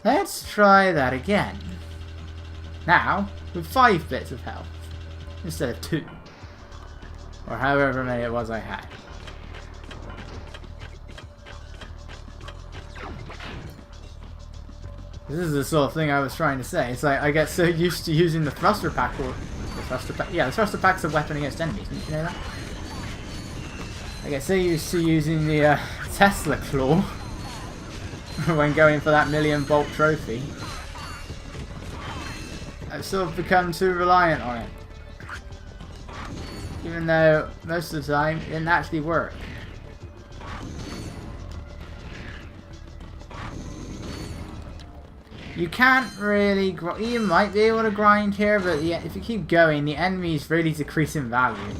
Let's try that again. Now, with 5 bits of health, instead of 2. Or however many it was I had. This is the sort of thing I was trying to say. It's like I get so used to using the thruster pack, or the thruster pack. Yeah, the thruster pack's a weapon against enemies. Didn't you know that? I get so used to using the Tesla claw when going for that 1,000,000 volt trophy. I've sort of become too reliant on it. Even though most of the time it didn't actually work. You can't really... You might be able to grind here, but yeah, if you keep going, the enemies really decrease in value.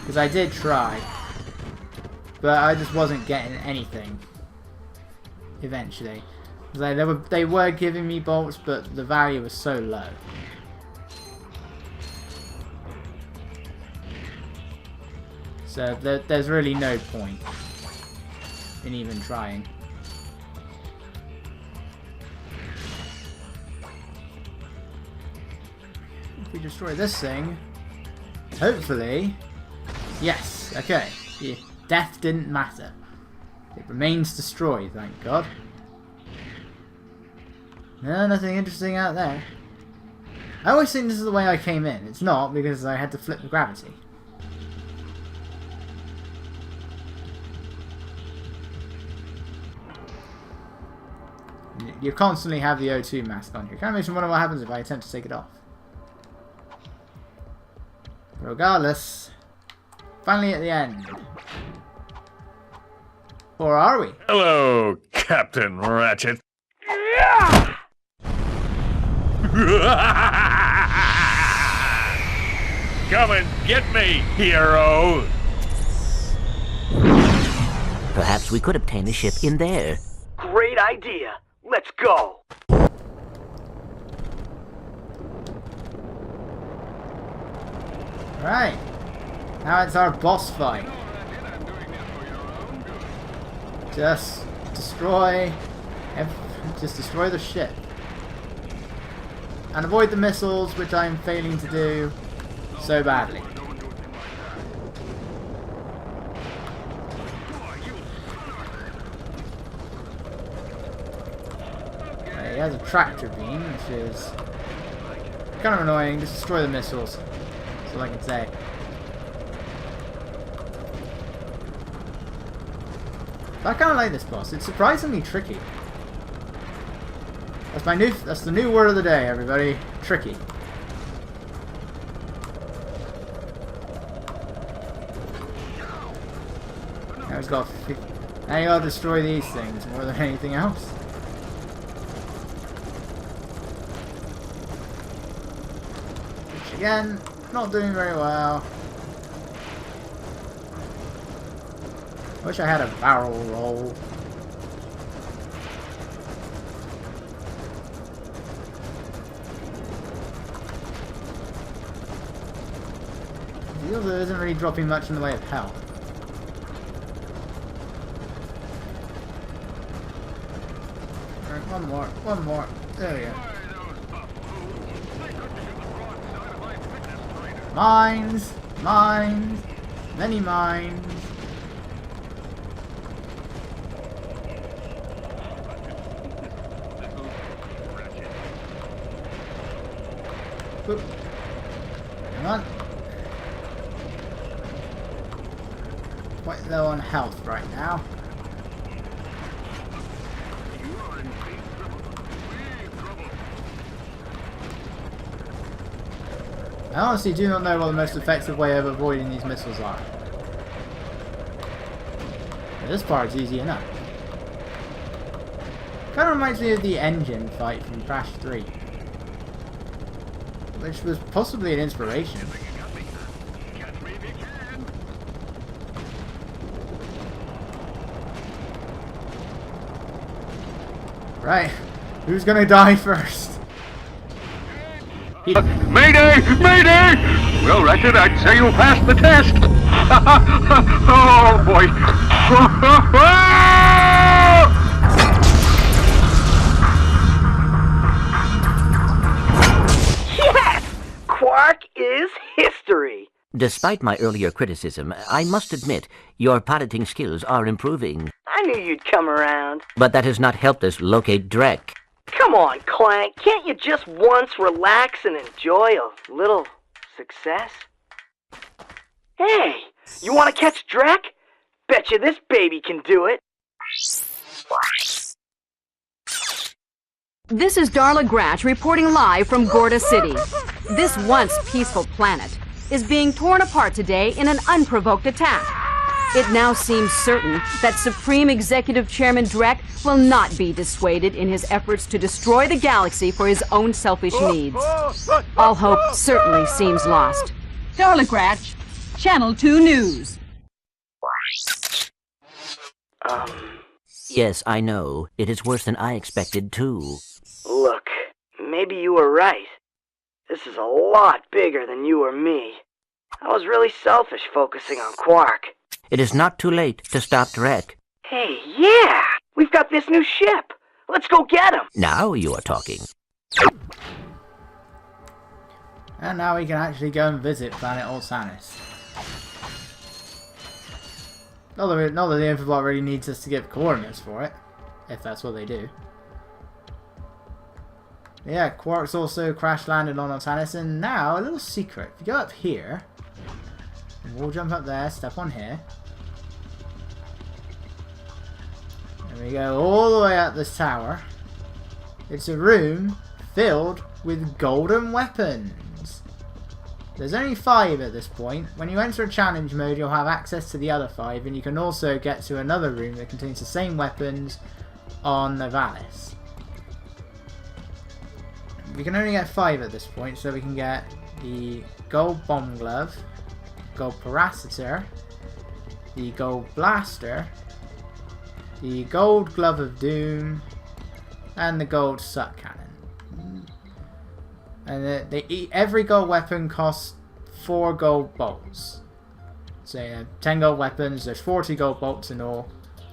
Because I did try. But I just wasn't getting anything. Eventually. They were giving me bolts, but the value was so low. So there's really no point in even trying. If we destroy this thing, hopefully, yes, okay, yeah, death didn't matter. It remains destroyed, thank God. No, nothing interesting out there. I always think this is the way I came in. It's not, because I had to flip the gravity. You constantly have the O2 mask on you. It kind of makes me wonder what happens if I attempt to take it off. But regardless, finally at the end. Or are we? Hello, Captain Ratchet. Yeah! Come and get me, hero! Perhaps we could obtain the ship in there. Great idea. Let's go. Right. Now it's our boss fight. Just destroy the ship. And avoid the missiles, which I'm failing to do so badly. He has a tractor beam, which is kind of annoying. Just destroy the missiles. That's all I can say. But I kind of like this boss. It's surprisingly tricky. That's the new word of the day, everybody. Tricky. Now you gotta destroy these things more than anything else. Which again, not doing very well. I wish I had a barrel roll. The other isn't really dropping much in the way of health. Alright, one more. There we go. Mines! Mines! Many mines! Boop. Hang on. Quite low on health right now. I honestly do not know what the most effective way of avoiding these missiles are. But this part's easy enough. Kind of reminds me of the engine fight from Crash 3. Which was possibly an inspiration. Right, who's gonna die first? Mayday! Mayday! Well, Ratchet, I'd say you passed the test. Oh, boy. Despite my earlier criticism, I must admit your piloting skills are improving. I knew you'd come around. But that has not helped us locate Drek. Come on, Clank. Can't you just once relax and enjoy a little success? Hey, you want to catch Drek? Betcha this baby can do it. This is Darla Gratch reporting live from Gorda City. This once peaceful planet is being torn apart today in an unprovoked attack. It now seems certain that Supreme Executive Chairman Drek will not be dissuaded in his efforts to destroy the galaxy for his own selfish needs. All hope certainly seems lost. Darla Gratch, Channel 2 News. Yes, I know. It is worse than I expected, too. Look, maybe you were right. This is a lot bigger than you or me. I was really selfish focusing on Qwark. It is not too late to stop Drek. Hey, yeah! We've got this new ship! Let's go get him! Now you are talking. And now we can actually go and visit Planet Oltanis. Not that the infobot really needs us to give coordinates for it, if that's what they do. Yeah, Qwark's also crash landed on Oltanis, and now a little secret. If you go up here, and we'll jump up there, step on here. And we go all the way up this tower. It's a room filled with golden weapons. There's only 5 at this point. When you enter a challenge mode, you'll have access to the other 5, and you can also get to another room that contains the same weapons on Novalis. We can only get 5 at this point, so we can get the gold bomb glove, gold parasitor, the gold blaster, the gold glove of doom, and the gold suck cannon. And every gold weapon costs 4 gold bolts. So 10 gold weapons, there's 40 gold bolts in all.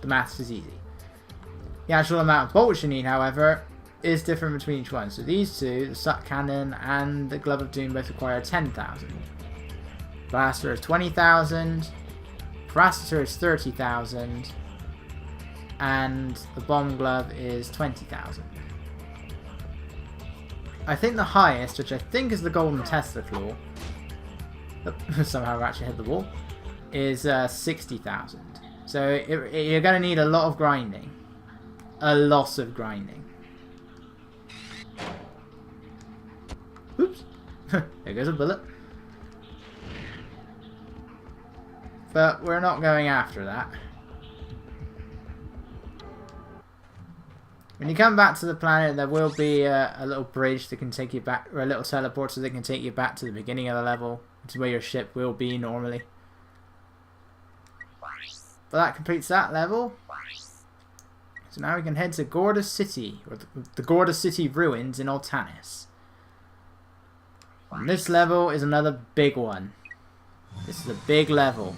The maths is easy. The actual amount of bolts you need, however, is different between each one. So these two, the suck cannon and the glove of doom, both require 10,000. Blaster is 20,000. Parasitor is 30,000. And the bomb glove is 20,000. I think the highest, which I think is the golden Tesla claw, somehow Ratchet hit the wall, is 60,000. So you're going to need a lot of grinding. A lot of grinding. Oops. There goes a bullet. But we're not going after that. When you come back to the planet, there will be a little bridge that can take you back, or a little teleporter that can take you back to the beginning of the level, which is where your ship will be normally. But that completes that level. So now we can head to Gorda City, or the Gorda City ruins in Oltanis. And this level is another big one. This is a big level.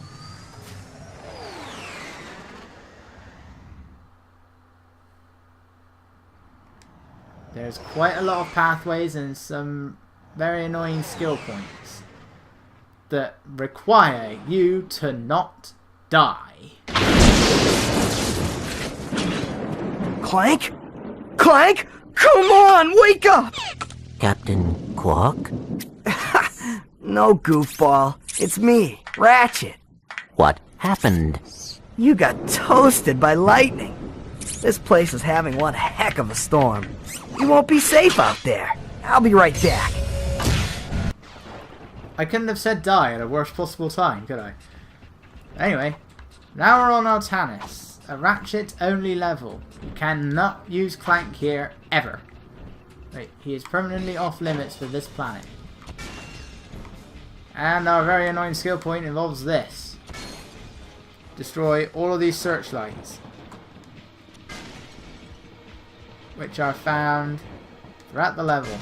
There's quite a lot of pathways and some very annoying skill points that require you to not die. Clank? Clank? Come on, wake up! Captain Qwark? No, goofball. It's me, Ratchet. What happened? You got toasted by lightning. This place is having one heck of a storm. You won't be safe out there. I'll be right back. I couldn't have said die at a worst possible time, could I? Anyway, now we're on Oltanis, a Ratchet-only level. You cannot use Clank here, ever. Wait, he is permanently off limits for this planet. And our very annoying skill point involves this. Destroy all of these searchlights, which are found throughout the level.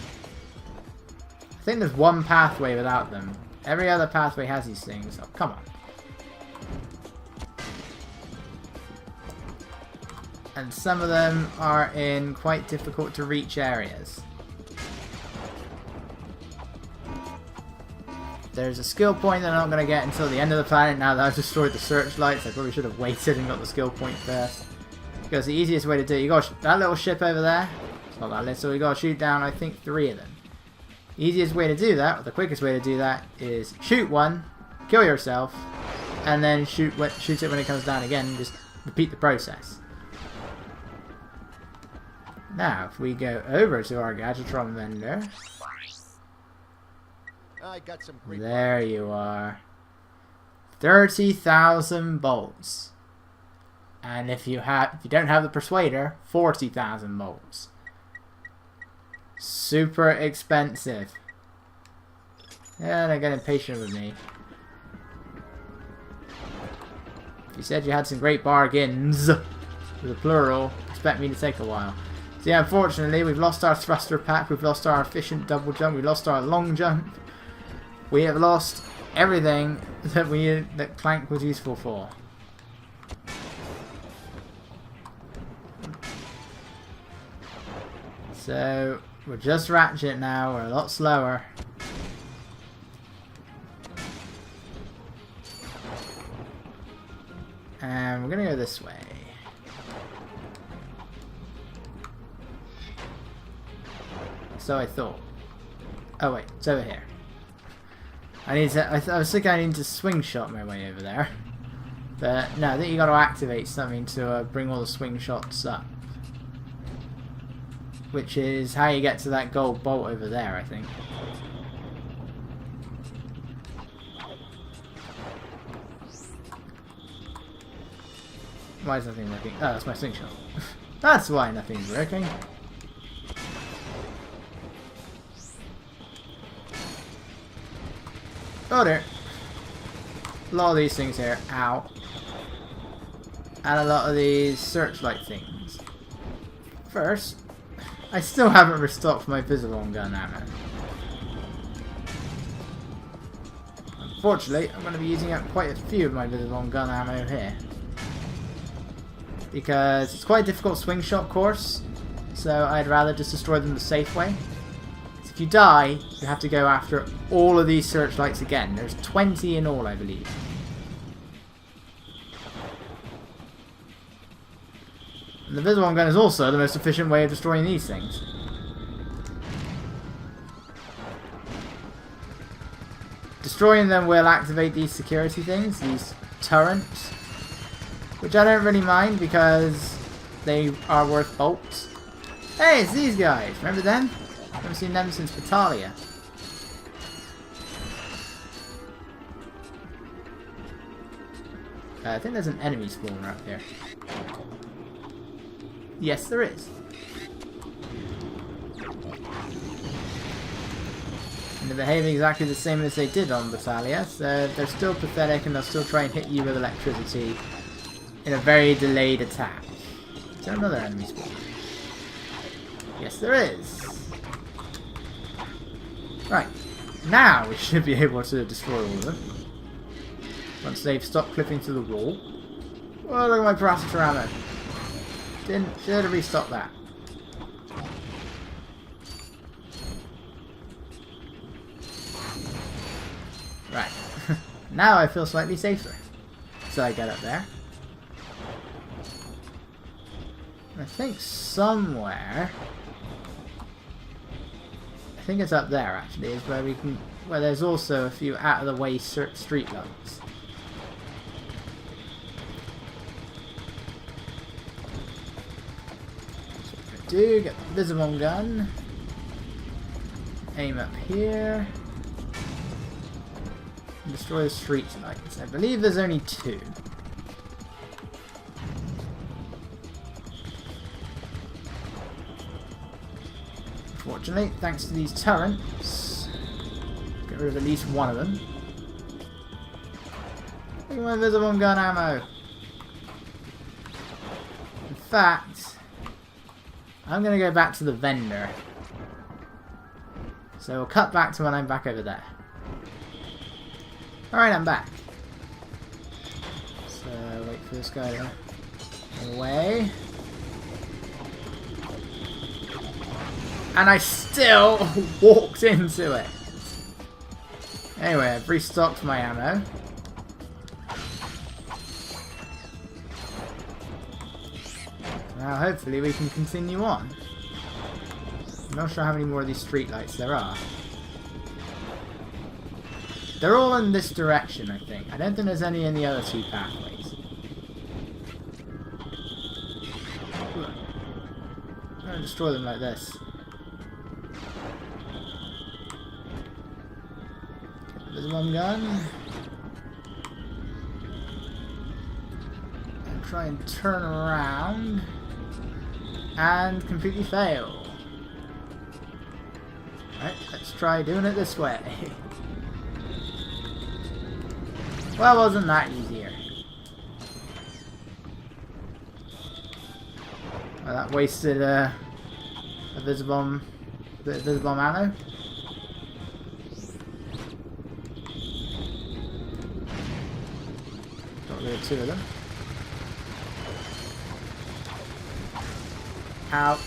I think there's one pathway without them. Every other pathway has these things. Oh, come on. And some of them are in quite difficult to reach areas. there's a skill point that I'm not going to get until the end of the planet now that I've destroyed the searchlights. I probably should have waited and got the skill point first. Because the easiest way to do it, you got that little ship over there. It's not that little, you got to shoot down, I think, 3 of them. The easiest way to do that, or the quickest way to do that, is shoot one, kill yourself, and then shoot it when it comes down again. Just repeat the process. Now, if we go over to our Gadgetron vendor, there you are. 30,000 bolts. And if you don't have the Persuader, 40,000 bolts. Super expensive. Yeah, they're getting patient with me. If you said you had some great bargains, with a plural, expect me to take a while. So yeah, unfortunately, we've lost our thruster pack, we've lost our efficient double jump, we've lost our long jump. We have lost everything that Clank was useful for. So, we're just Ratchet now, we're a lot slower. And we're gonna go this way. So I thought. Oh wait, it's over here. I was thinking I need to swing shot my way over there. But no, I think you got to activate something to bring all the swing shots up. Which is how you get to that gold bolt over there, I think. Why is nothing working? Oh, that's my swing shot. That's why nothing's working. Oh dear. A lot of these things here. Ow. And a lot of these searchlight things. First, I still haven't restocked my visible gun ammo. Unfortunately, I'm going to be using up quite a few of my visible gun ammo here. Because it's quite a difficult swing shot course. So I'd rather just destroy them the safe way. If you die, you have to go after all of these searchlights again. There's 20 in all, I believe. And the visible gun is also the most efficient way of destroying these things. Destroying them will activate these security things, these turrets. Which I don't really mind because they are worth bolts. Hey, it's these guys. Remember them? I haven't seen them since Battaglia. I think there's an enemy spawner up here. Yes, there is. And they're behaving exactly the same as they did on Battaglia, so they're still pathetic and they'll still try and hit you with electricity in a very delayed attack. Is there another enemy spawner? Yes, there is. Right, now we should be able to destroy all of them. Once they've stopped clipping through the wall. Oh, look at my processor ammo. Should have restocked that. Right. Now I feel slightly safer. So I get up there. I think somewhere... I think it's up there actually, is where we can, where there's also a few out of the way street lights. So what I do, get the visible gun, aim up here, and destroy the street lights. I believe there's only 2. Fortunately, thanks to these turrets, get rid of at least one of them. Look at my visible gun ammo. In fact, I'm going to go back to the vendor. So we'll cut back to when I'm back over there. Alright, I'm back. So wait for this guy to go away. And I still walked into it. Anyway, I've restocked my ammo. Now hopefully we can continue on. I'm not sure how many more of these streetlights there are. They're all in this direction, I think. I don't think there's any in the other two pathways. I'm going to destroy them like this. There's one gun. And try and turn around. And completely fail. Right, let's try doing it this way. Well, wasn't that easier? Well, that wasted a visible ammo. Got rid of two of them. Ow.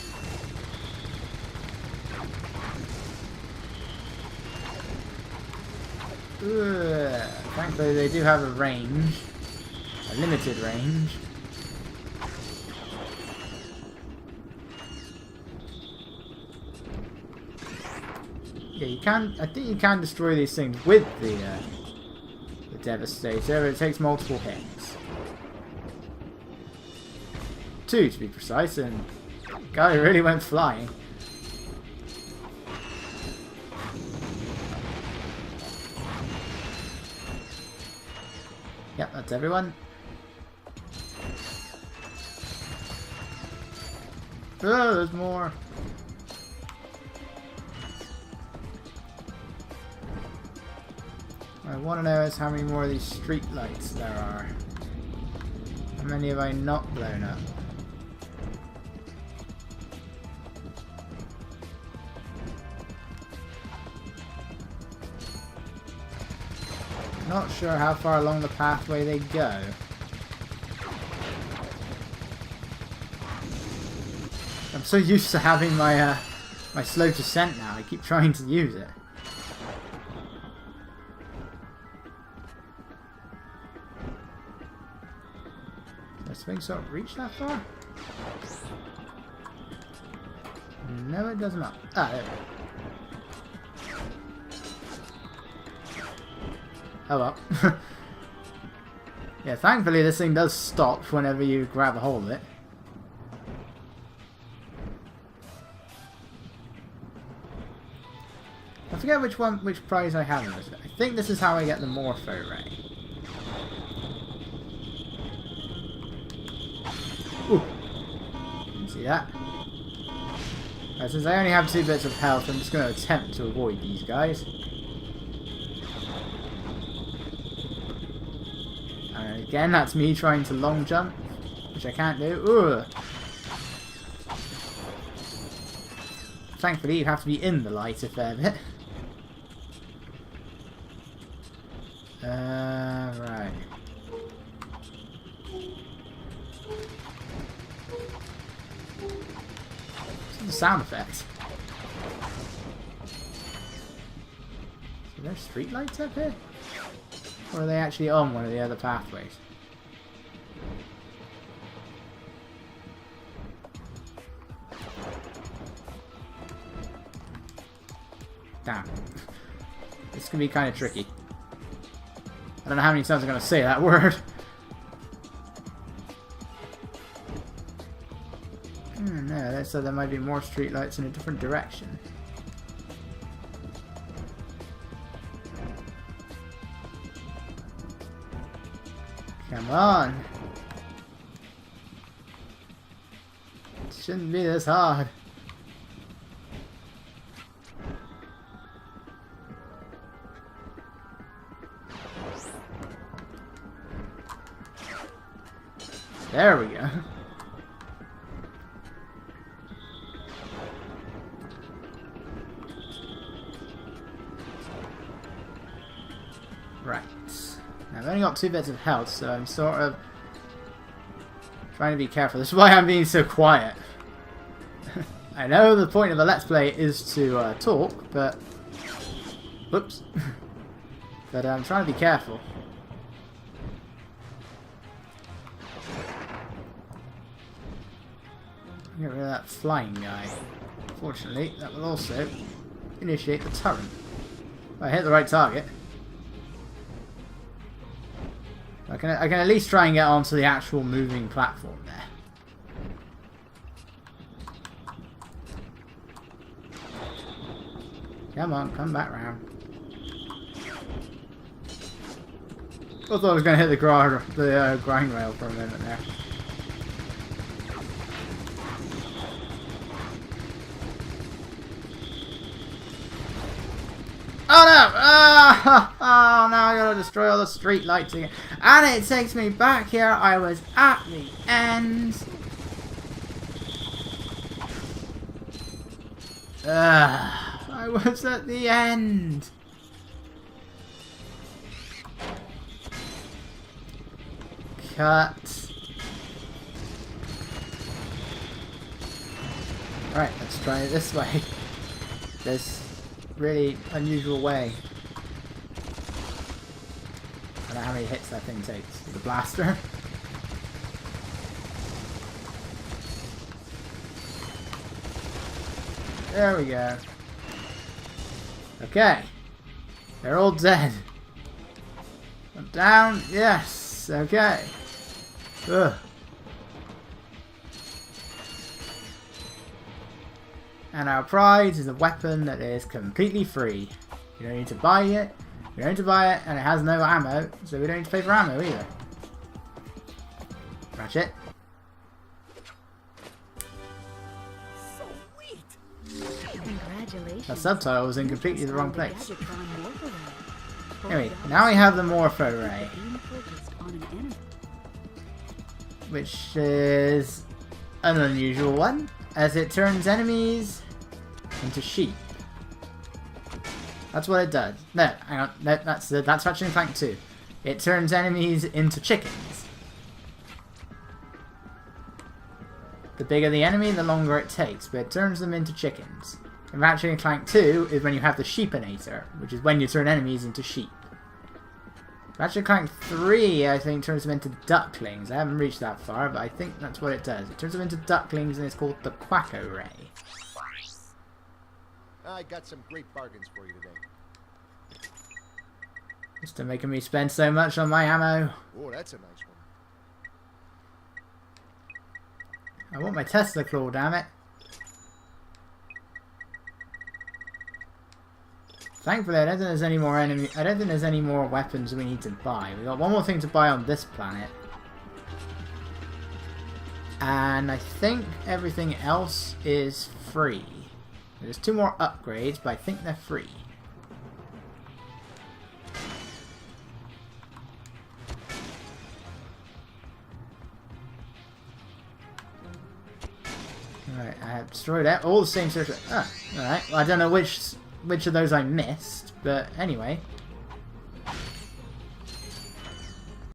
Ugh. Thankfully they do have a range. A limited range. Yeah, you can. I think you can destroy these things with the Devastator, but it takes multiple hits. 2 to be precise, and guy really went flying. Yep, that's everyone. Oh, there's more. What I want to know is how many more of these street lights there are. How many have I not blown up? Not sure how far along the pathway they go. I'm so used to having my my slow descent now. I keep trying to use it. Does this sort of reach that far? No, it does not. Ah, there we go. Oh well. Yeah, thankfully this thing does stop whenever you grab a hold of it. I forget which prize I have in this. I think this is how I get the Morpho Ray. Ooh. Didn't see that. Right, since I only have 2 bits of health, I'm just going to attempt to avoid these guys. Again, that's me trying to long jump, which I can't do. Ugh. Thankfully, you have to be in the light a fair bit. Right. What's the sound effects? Are there street lights up here? Or are they actually on one of the other pathways? Damn. This can be kind of tricky. I don't know how many times I'm going to say that word. No, so there might be more streetlights in a different direction. Come on. It shouldn't be this hard. There we go. Right. Now I've only got 2 bits of health, so I'm sort of trying to be careful. This is why I'm being so quiet. I know the point of a Let's Play is to talk, but... Whoops. But I'm trying to be careful. Get rid of that flying guy. Fortunately, that will also initiate the turret. I hit the right target. I can at least try and get onto the actual moving platform there. Come on, come back round. I thought I was going to hit the grind rail for a moment there. Oh no! Oh, now I gotta destroy all the street lights again. And it takes me back here. I was at the end. I was at the end. Cut. Right, let's try it this way. This really unusual way. I don't know how many hits that thing takes. The blaster. There we go. Okay. They're all dead. I'm down. Yes. Okay. Ugh. And our prize is a weapon that is completely free. You don't need to buy it. You don't need to buy it, and it has no ammo, so we don't need to pay for ammo either. Ratchet. Congratulations. That subtitle was in completely the wrong place. Anyway, now we have the Morpho Ray, which is an unusual one, as it turns enemies into sheep. That's what it does. No, hang on. No, that's Ratchet Clank 2. It turns enemies into chickens. The bigger the enemy, the longer it takes, but it turns them into chickens. And Ratchet Clank 2 is when you have the Sheepinator, which is when you turn enemies into sheep. Ratchet Clank 3, I think, turns them into ducklings. I haven't reached that far, but I think that's what it does. It turns them into ducklings, and it's called the Quacko Ray. I got some great bargains for you today. Just to making me spend so much on my ammo. Oh, that's a nice one. I want my Tesla claw, damn it. Thankfully, I don't think there's any more I don't think there's any more weapons we need to buy. We've got one more thing to buy on this planet. And I think everything else is free. There's 2 more upgrades, but I think they're free. Alright, I have destroyed all the same sorts of... Ah, alright. Well, I don't know which of those I missed, but anyway.